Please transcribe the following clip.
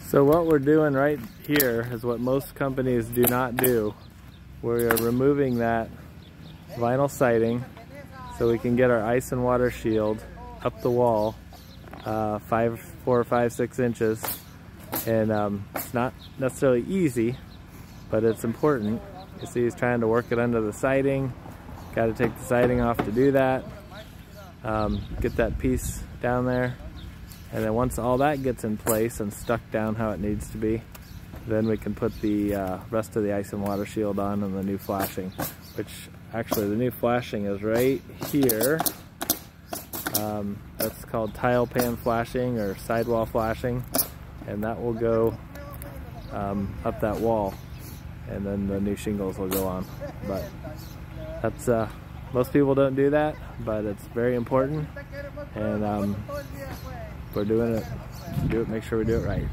So what we're doing right here is what most companies do not do. We're removing that vinyl siding so we can get our ice and water shield up the wall 4 or 5, 6 inches. And it's not necessarily easy, but it's important. You see he's trying to work it under the siding. Got to take the siding off to do that. Get that piece down there. And then once all that gets in place and stuck down how it needs to be, then we can put the rest of the ice and water shield on and the new flashing, which actually the new flashing is right here. That's called tile pan flashing or sidewall flashing, and that will go up that wall, and then the new shingles will go on. But that's most people don't do that, but it's very important, and we're doing it. Make sure we do it right.